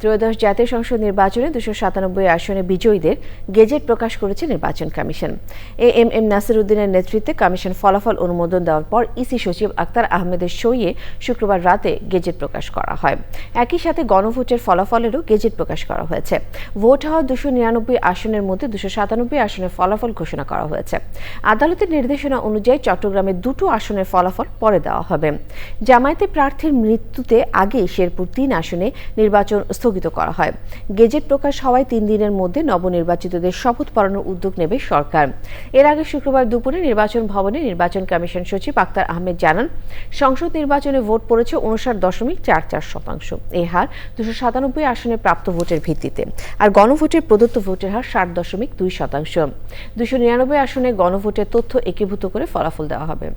ত্রয়োদশ জাতীয় সংসদ নির্বাচনে 297 আসনে বিজয়ীদের গেজেট প্রকাশ করেছে নির্বাচন কমিশন। এএমএম নাসির উদ্দিনের নেতৃত্বে কমিশন ফলাফল অনুমোদন দেওয়ার পর ইসি সচিব আক্তার আহমেদের সইয়ে শুক্রবার রাতে গেজেট প্রকাশ করা হয়। একই সাথে গণভোটের ফলাফলেরও গেজেট প্রকাশ করা হয়েছে। ভোট হওয়া 299 আসনের মধ্যে 297 আসনের ফলাফল ঘোষণা করা হয়েছে। আদালতের নির্দেশনা অনুযায়ী চট্টগ্রামে 2টো আসনের ফলাফল পরে দেওয়া হবে। জামায়াতে প্রার্থীর মৃত্যুতে আগে শেরপুর 3 আসনে নির্বাচন স্থগিত করা হয়। গেজেট প্রকাশ হওয়ায় 3 দিনের মধ্যে নবনির্বাচিতদের শপথ পড়ানোর উদ্যোগ নেবে সরকার। এর আগে শুক্রবার দুপুরে নির্বাচন ভবনে নির্বাচন কমিশন সচিব আক্তার আহমেদ জানান, সংসদ নির্বাচনে ভোট পড়েছে 59.44%। এই হার 297 আসনে প্রাপ্ত ভোটের ভিত্তিতে, আর গণভোটের প্রদত্ত ভোটের হার 60.2%। 299 আসনে গণভোটের তথ্য একীভূত করে ফলাফল দেওয়া হবে।